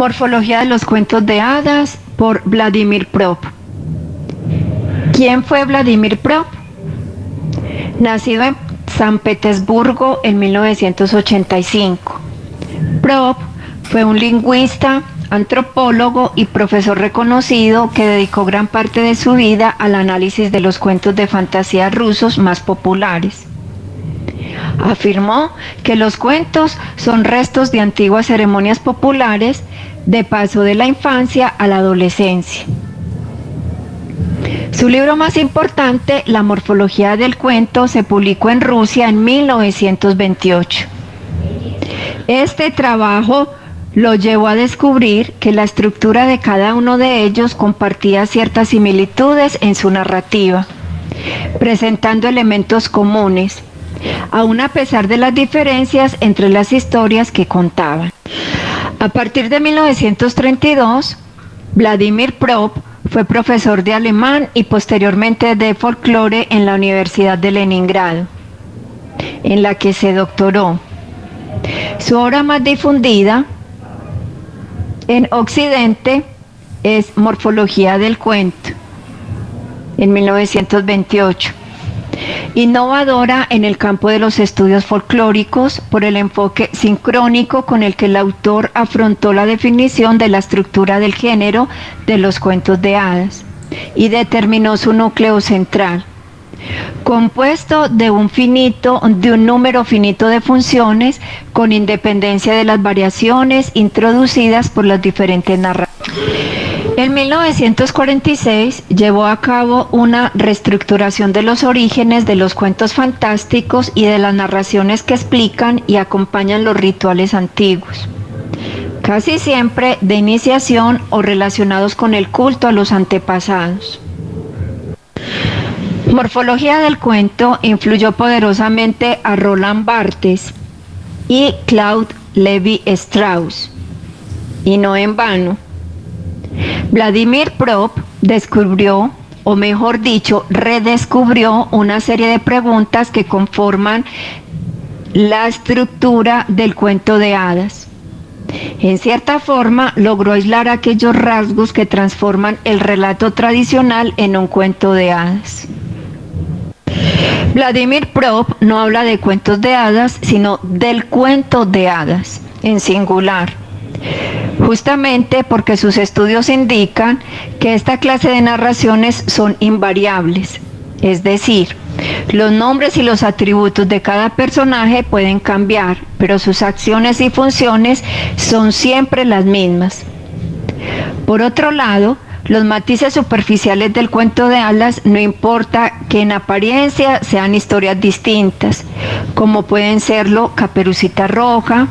Morfología de los cuentos de hadas por Vladimir Prop. ¿Quién fue Vladimir Prop? Nacido en San Petersburgo en 1985. Prop fue un lingüista, antropólogo y profesor reconocido que dedicó gran parte de su vida al análisis de los cuentos de fantasía rusos más populares. Afirmó que los cuentos son restos de antiguas ceremonias populares de paso de la infancia a la adolescencia. Su libro más importante, La morfología del cuento, se publicó en Rusia en 1928. Este trabajo lo llevó a descubrir que la estructura de cada uno de ellos compartía ciertas similitudes en su narrativa, presentando elementos comunes, aun a pesar de las diferencias entre las historias que contaban. A partir de 1932, Vladimir Prop fue profesor de alemán y posteriormente de folclore en la Universidad de Leningrado, en la que se doctoró. Su obra más difundida en Occidente es Morfología del cuento, en 1928. Innovadora en el campo de los estudios folclóricos por el enfoque sincrónico con el que el autor afrontó la definición de la estructura del género de los cuentos de hadas y determinó su núcleo central, compuesto de un número finito de funciones con independencia de las variaciones introducidas por las diferentes narrativas. En 1946 llevó a cabo una reestructuración de los orígenes de los cuentos fantásticos y de las narraciones que explican y acompañan los rituales antiguos, casi siempre de iniciación o relacionados con el culto a los antepasados. Morfología del cuento influyó poderosamente a Roland Barthes y Claude Lévi-Strauss, y no en vano. Vladimir Prop descubrió, o mejor dicho, redescubrió una serie de preguntas que conforman la estructura del cuento de hadas. En cierta forma, logró aislar aquellos rasgos que transforman el relato tradicional en un cuento de hadas. Vladimir Prop no habla de cuentos de hadas, sino del cuento de hadas, en singular, justamente porque sus estudios indican que esta clase de narraciones son invariables, es decir, los nombres y los atributos de cada personaje pueden cambiar, pero sus acciones y funciones son siempre las mismas. Por otro lado, los matices superficiales del cuento de hadas no importa que en apariencia sean historias distintas, como pueden serlo Caperucita Roja,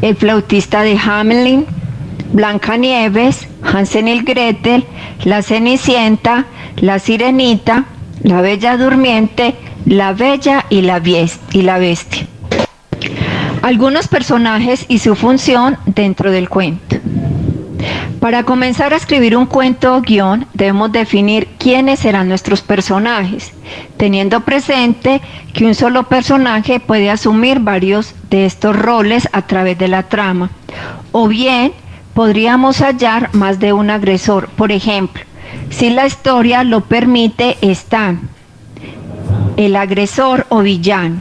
El flautista de Hamelin, Blancanieves, Hansel y Gretel, La Cenicienta, La Sirenita, La Bella Durmiente, La Bella y la Bestia. Algunos personajes y su función dentro del cuento. Para comenzar a escribir un cuento o guión, debemos definir quiénes serán nuestros personajes, teniendo presente que un solo personaje puede asumir varios de estos roles a través de la trama, o bien podríamos hallar más de un agresor. Por ejemplo, si la historia lo permite, están el agresor o villano,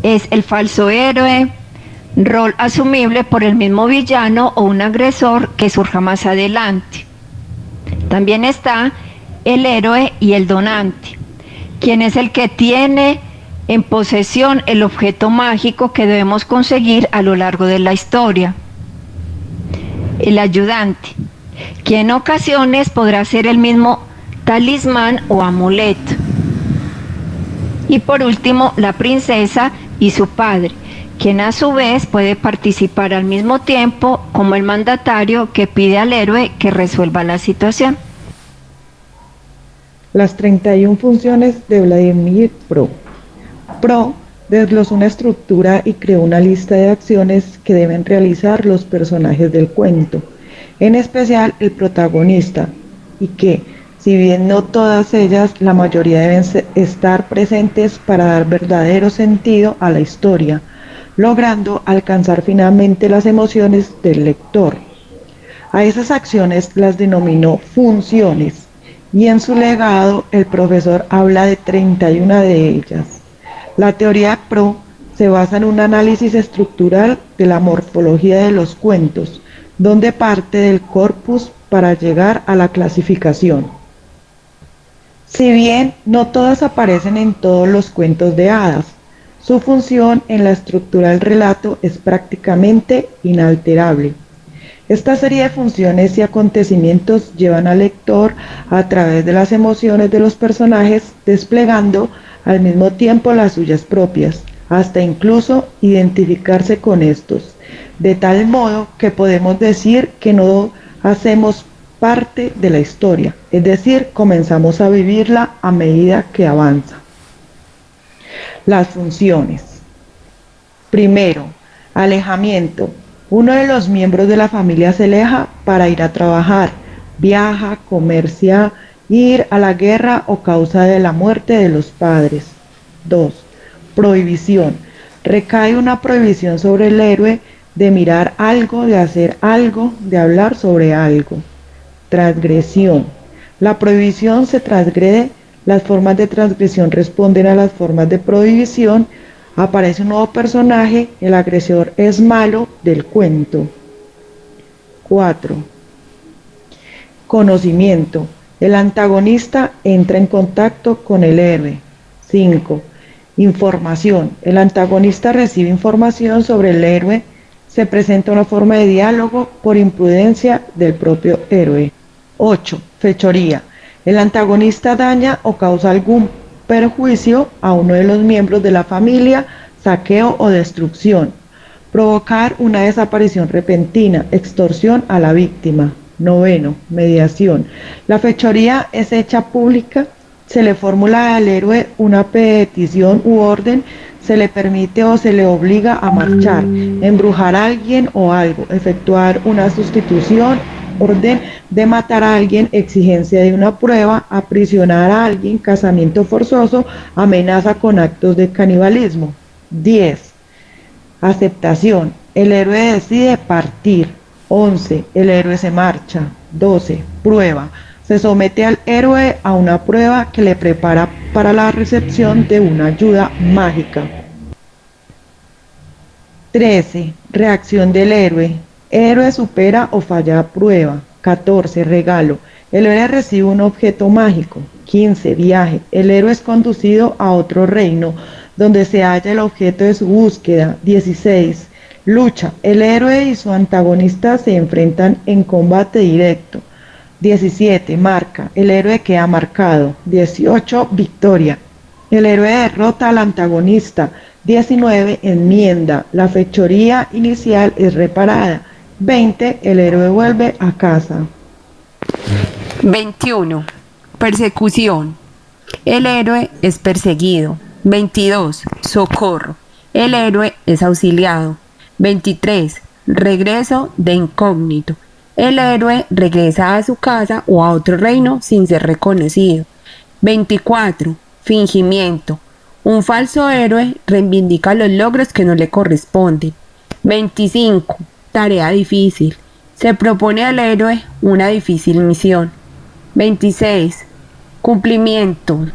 es el falso héroe, rol asumible por el mismo villano o un agresor que surja más adelante. También está el héroe y el donante, quien es el que tiene en posesión el objeto mágico que debemos conseguir a lo largo de la historia. El ayudante, que en ocasiones podrá ser el mismo talismán o amuleto. Y por último, la princesa y su padre, quien a su vez puede participar al mismo tiempo como el mandatario que pide al héroe que resuelva la situación. Las 31 funciones de Vladimir Prop. Prop desglosó una estructura y creó una lista de acciones que deben realizar los personajes del cuento, en especial el protagonista, y que, si bien no todas ellas, la mayoría deben estar presentes para dar verdadero sentido a la historia, logrando alcanzar finalmente las emociones del lector. A esas acciones las denominó funciones y en su legado el profesor habla de 31 de ellas. La teoría PRO se basa en un análisis estructural de la morfología de los cuentos, donde parte del corpus para llegar a la clasificación. Si bien no todas aparecen en todos los cuentos de hadas, su función en la estructura del relato es prácticamente inalterable. Esta serie de funciones y acontecimientos llevan al lector a través de las emociones de los personajes, desplegando al mismo tiempo las suyas propias, hasta incluso identificarse con estos, de tal modo que podemos decir que no hacemos parte de la historia, es decir, comenzamos a vivirla a medida que avanza. Las funciones. Primero, alejamiento. Uno de los miembros de la familia se aleja para ir a trabajar, viaja, comercia, ir a la guerra o causa de la muerte de los padres. 2. Prohibición. Recae una prohibición sobre el héroe de mirar algo, de hacer algo, de hablar sobre algo. Transgresión. La prohibición se transgrede, las formas de transgresión responden a las formas de prohibición. Aparece un nuevo personaje, el agresor es malo del cuento. 4. Conocimiento. El antagonista entra en contacto con el héroe. 5. Información. El antagonista recibe información sobre el héroe. Se presenta una forma de diálogo por imprudencia del propio héroe. 8. Fechoría. El antagonista daña o causa algún perjuicio a uno de los miembros de la familia, saqueo o destrucción. Provocar una desaparición repentina, extorsión a la víctima. 9. Mediación. La fechoría es hecha pública, se le formula al héroe una petición u orden, se le permite o se le obliga a marchar, embrujar a alguien o algo, efectuar una sustitución, orden de matar a alguien, exigencia de una prueba, aprisionar a alguien, casamiento forzoso, amenaza con actos de canibalismo. 10. Aceptación. El héroe decide partir. 11. El héroe se marcha. 12. Prueba. Se somete al héroe a una prueba que le prepara para la recepción de una ayuda mágica. 13. Reacción del héroe. Héroe supera o falla la prueba. 14. Regalo. El héroe recibe un objeto mágico. 15. Viaje. El héroe es conducido a otro reino donde se halla el objeto de su búsqueda. 16. Lucha. El héroe y su antagonista se enfrentan en combate directo. 17. Marca. El héroe queda marcado. 18. Victoria. El héroe derrota al antagonista. 19. Enmienda. La fechoría inicial es reparada. 20. El héroe vuelve a casa. 21. Persecución. El héroe es perseguido. 22. Socorro. El héroe es auxiliado. 23. Regreso de incógnito. El héroe regresa a su casa o a otro reino sin ser reconocido. 24. Fingimiento. Un falso héroe reivindica los logros que no le corresponden. 25. Tarea difícil. Se propone al héroe una difícil misión. 26. Cumplimiento.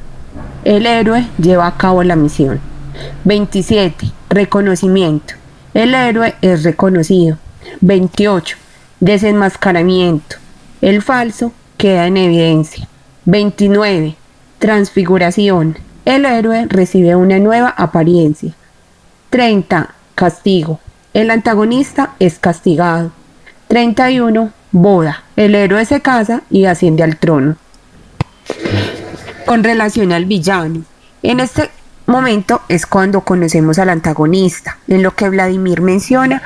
El héroe lleva a cabo la misión. 27. Reconocimiento. El héroe es reconocido. 28. Desenmascaramiento. El falso queda en evidencia. 29. Transfiguración. El héroe recibe una nueva apariencia. 30. Castigo. El antagonista es castigado. 31. Boda. El héroe se casa y asciende al trono. Con relación al villano. En este momento es cuando conocemos al antagonista, en lo que Vladimir menciona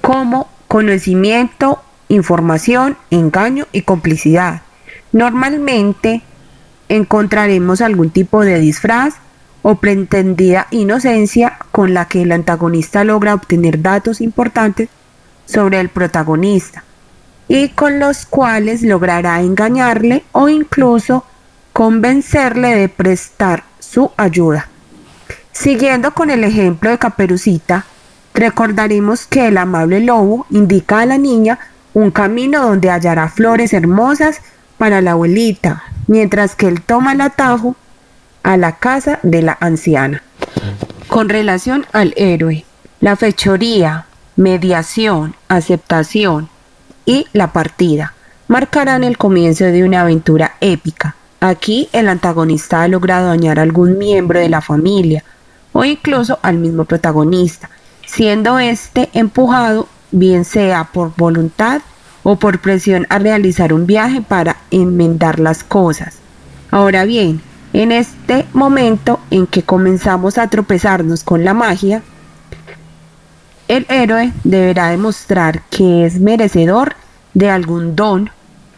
como conocimiento, información, engaño y complicidad. Normalmente encontraremos algún tipo de disfraz o pretendida inocencia con la que el antagonista logra obtener datos importantes sobre el protagonista y con los cuales logrará engañarle o incluso convencerle de prestar su ayuda. Siguiendo con el ejemplo de Caperucita, Recordaremos que el amable lobo indica a la niña un camino donde hallará flores hermosas para la abuelita, mientras que él toma el atajo a la casa de la anciana. Con relación al héroe, la fechoría, mediación, aceptación y la partida marcarán el comienzo de una aventura épica. Aquí el antagonista ha logrado dañar a algún miembro de la familia o incluso al mismo protagonista, siendo este empujado, bien sea por voluntad o por presión, a realizar un viaje para enmendar las cosas. Ahora bien, en este momento en que comenzamos a tropezarnos con la magia, el héroe deberá demostrar que es merecedor de algún don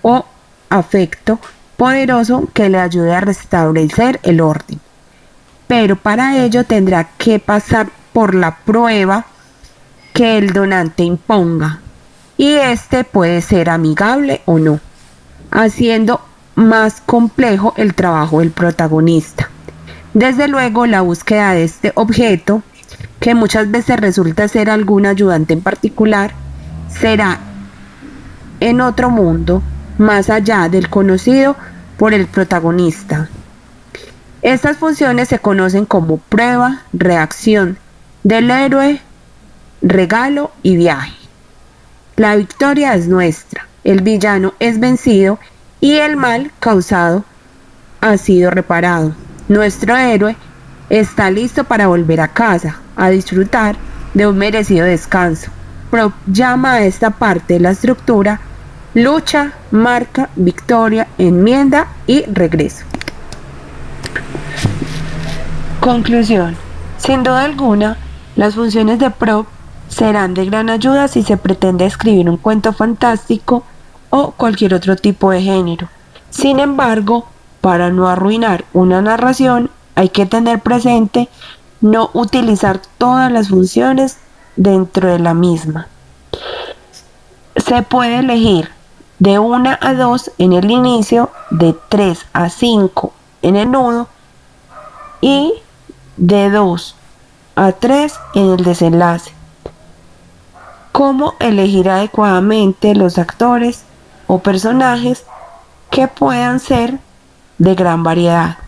o afecto poderoso que le ayude a restablecer el orden. Pero para ello tendrá que pasar por la prueba que el donante imponga, y este puede ser amigable o no, haciendo más complejo el trabajo del protagonista. Desde luego, la búsqueda de este objeto, que muchas veces resulta ser algún ayudante en particular, será en otro mundo, más allá del conocido por el protagonista. Estas funciones se conocen como prueba, reacción del héroe, regalo y viaje. La victoria es nuestra, el villano es vencido y el mal causado ha sido reparado. Nuestro héroe está listo para volver a casa, a disfrutar de un merecido descanso. Propp llama a esta parte de la estructura lucha, marca, victoria, enmienda y regreso. Conclusión. Sin duda alguna, las funciones de Propp serán de gran ayuda si se pretende escribir un cuento fantástico o cualquier otro tipo de género. Sin embargo, para no arruinar una narración, hay que tener presente no utilizar todas las funciones dentro de la misma. Se puede elegir de 1 a 2 en el inicio, de 3 a 5 en el nudo y de 2 a 3 en el desenlace. Cómo elegir adecuadamente los actores o personajes que puedan ser de gran variedad.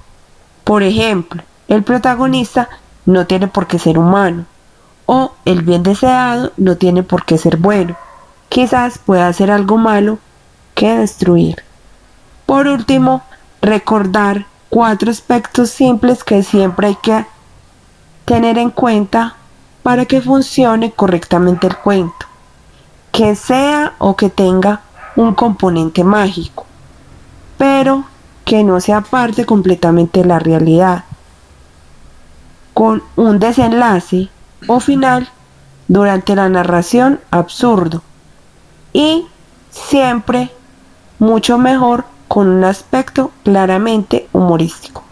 Por ejemplo, el protagonista no tiene por qué ser humano, o el bien deseado no tiene por qué ser bueno. Quizás pueda hacer algo malo que destruir. Por último, recordar 4 aspectos simples que siempre hay que tener en cuenta para que funcione correctamente el cuento, que sea o que tenga un componente mágico, pero que no sea parte completamente de la realidad, con un desenlace o final durante la narración absurdo, y siempre mucho mejor con un aspecto claramente humorístico.